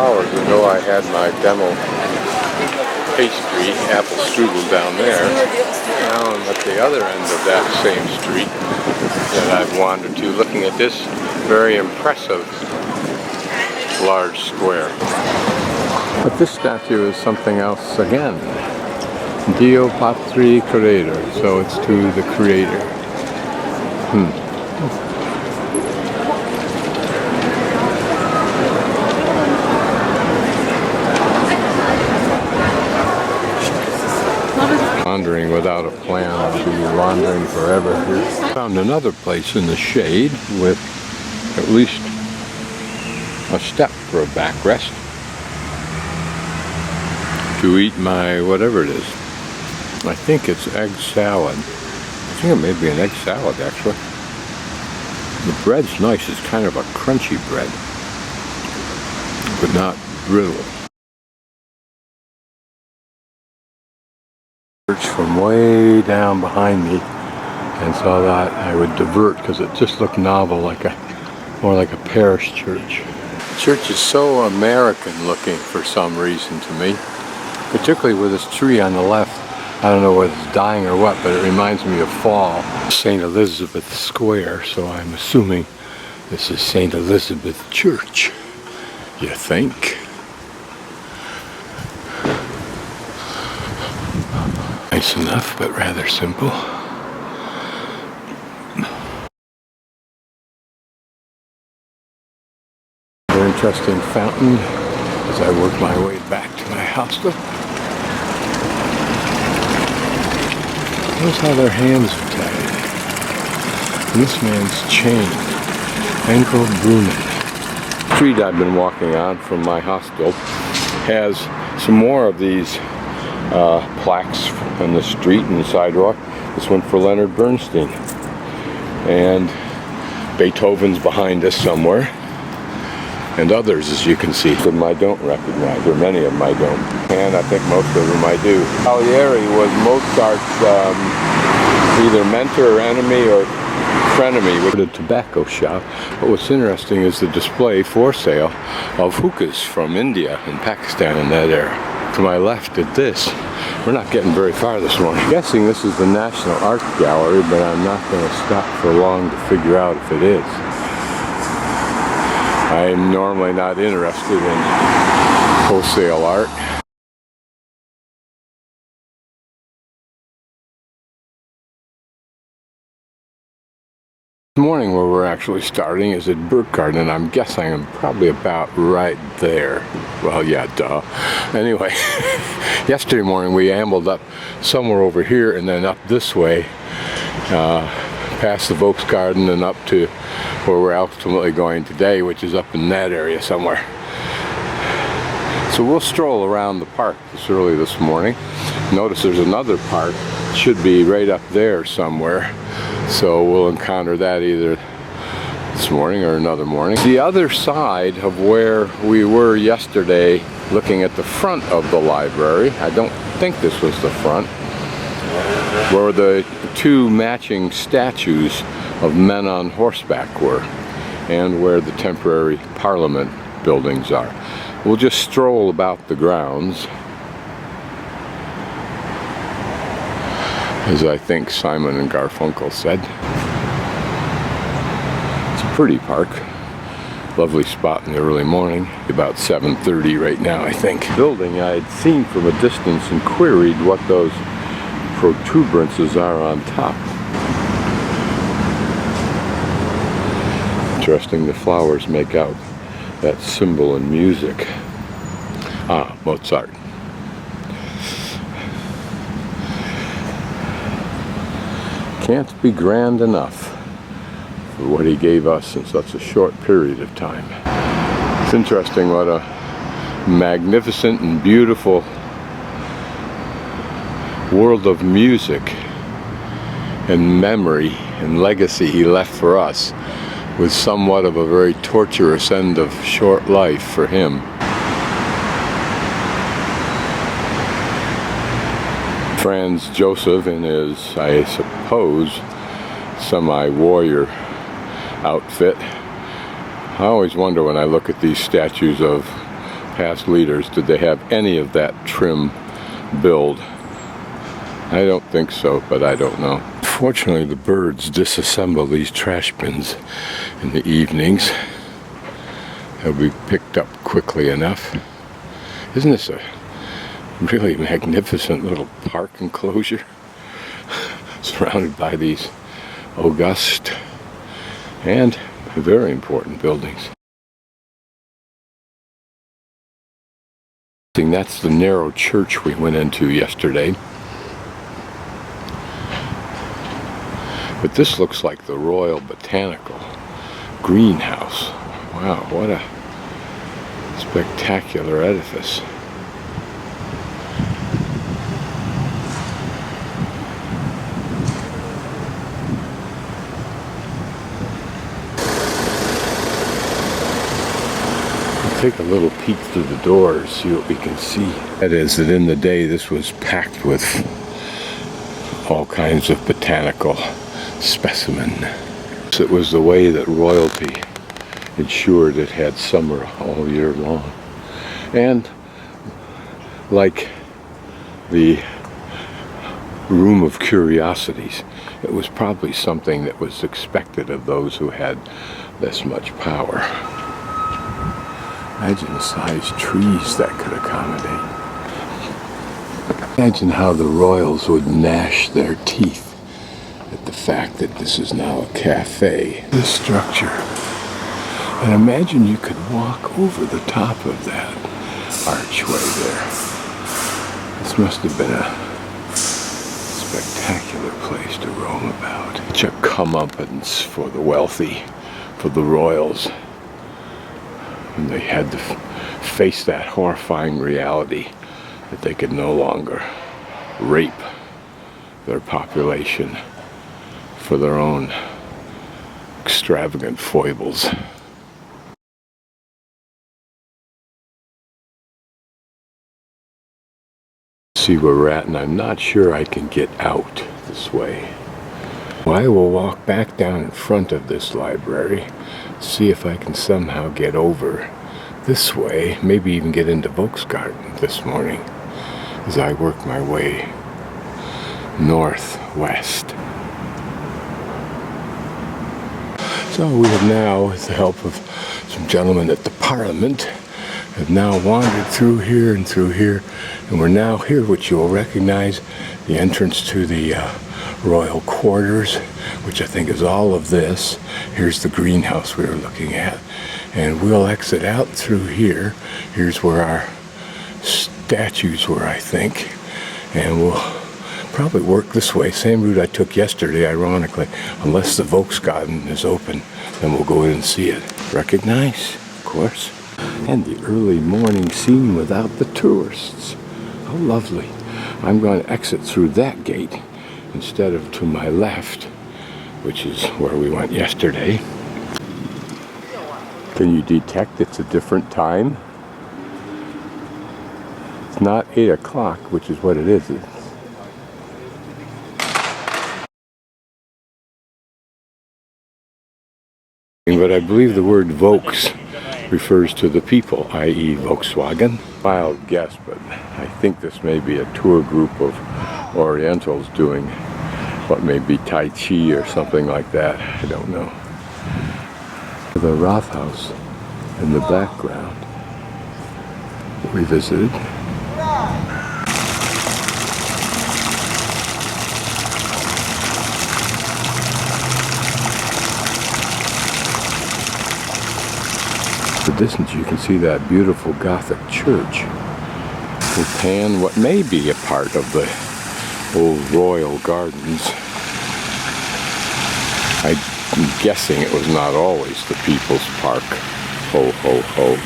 hours ago I had my demo pastry, apple strudel down there. Now I'm at the other end of that same street that I've wandered to, looking at this very impressive large square. But this statue is something else again. Dio Patri Creator, so it's to the Creator. Wandering without a plan, I'll be wandering forever here. Found another place in the shade with at least a step for a backrest to eat my whatever it is. I think it's egg salad. I think it may be an egg salad actually. The bread's nice, it's kind of a crunchy bread, but not brittle. From way down behind me, and so I thought I would divert because it just looked novel, more like a parish church. The church is so American looking for some reason to me, particularly with this tree on the left. I don't know whether it's dying or what, but it reminds me of fall. St. Elizabeth Square, so I'm assuming this is St. Elizabeth Church. You think? Nice enough, but rather simple. Very interesting fountain as I work my way back to my hostel. Notice how their hands are tied. And this man's chained, ankle bruised. The street I've been walking on from my hostel has some more of these plaques on the street and the sidewalk. This one for Leonard Bernstein. And Beethoven's behind us somewhere. And others, as you can see. Some of them I don't recognize, or many of them I don't. And I think most of them I do. Salieri was Mozart's either mentor or enemy or frenemy with a tobacco shop. But what's interesting is the display for sale of hookahs from India and Pakistan in that era. To my left at this. We're not getting very far this morning. I'm guessing this is the National Art Gallery, but I'm not going to stop for long to figure out if it is. I'm normally not interested in wholesale art. This morning where we're actually starting is at Volksgarten, and I'm guessing I'm probably about right there. Well, yeah, duh. Anyway, yesterday morning we ambled up somewhere over here and then up this way, past the Volksgarten and up to where we're ultimately going today, which is up in that area somewhere. So we'll stroll around the park this early this morning. Notice there's another park, should be right up there somewhere. So we'll encounter that either this morning or another morning. The other side of where we were yesterday, looking at the front of the library, I don't think this was the front, where the two matching statues of men on horseback were, and where the temporary Parliament buildings are. We'll just stroll about the grounds, as I think Simon and Garfunkel said. It's a pretty park. Lovely spot in the early morning. About 7:30 right now, I think. Building I had seen from a distance and queried what those protuberances are on top. Interesting, the flowers make out that symbol in music. Ah, Mozart. Can't be grand enough for what he gave us in such a short period of time. It's interesting what a magnificent and beautiful world of music and memory and legacy he left for us, with somewhat of a very torturous end of short life for him. Franz Joseph in his, I suppose, semi-warrior outfit. I always wonder when I look at these statues of past leaders, did they have any of that trim build? I don't think so, but I don't know. Fortunately, the birds disassemble these trash bins in the evenings. They'll be picked up quickly enough. Isn't this a really magnificent little park enclosure surrounded by these august and very important buildings? That's the narrow church we went into yesterday. But this looks like the Royal Botanical Greenhouse. Wow, what a spectacular edifice. Take a little peek through the doors, see what we can see. That is, that in the day this was packed with all kinds of botanical specimen. It was the way that royalty ensured it had summer all year long. And like the room of curiosities, it was probably something that was expected of those who had this much power. Imagine the size trees that could accommodate. Imagine how the royals would gnash their teeth at the fact that this is now a cafe. This structure. And imagine you could walk over the top of that archway there. This must have been a spectacular place to roam about. Such a comeuppance for the wealthy, for the royals. And they had to face that horrifying reality that they could no longer rape their population for their own extravagant foibles. See where we're at, and I'm not sure I can get out this way. Well, I will walk back down in front of this library, see if I can somehow get over this way, maybe even get into Volksgarten this morning as I work my way northwest. So we have now, with the help of some gentlemen at the Parliament, have now wandered through here, and we're now here, which you will recognize, the entrance to the royal quarters, which I think is all of this. Here's the greenhouse we were looking at, and we'll exit out through here. Here's where our statues were, I think, and we'll probably work this way, same route I took yesterday, ironically, unless the Volksgarten is open, then we'll go in and see it. Recognize, of course. And the early morning scene without the tourists. How lovely. I'm going to exit through that gate instead of to my left, which is where we went yesterday. Can you detect it's a different time? It's not 8 o'clock, which is what it is. But I believe the word Volks refers to the people, i.e. Volkswagen. Wild guess, but I think this may be a tour group of Orientals doing what may be Tai Chi or something like that. I don't know. The Rathaus in the background that we visited. In the distance you can see that beautiful Gothic church. We'll pan what may be a part of the old royal gardens. I'm guessing it was not always the People's Park. Ho, ho, ho.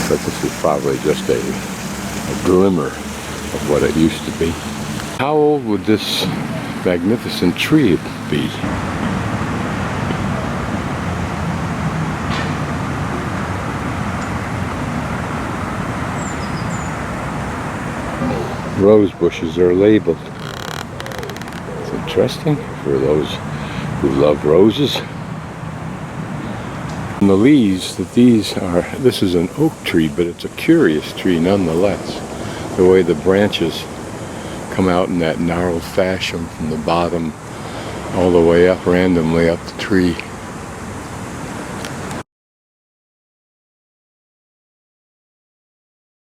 But this is probably just a glimmer of what it used to be. How old would this magnificent tree be? Rose bushes are labeled. It's interesting for those who love roses. And the leaves that these are, this is an oak tree, but it's a curious tree nonetheless. The way the branches come out in that gnarled fashion from the bottom all the way up randomly up the tree.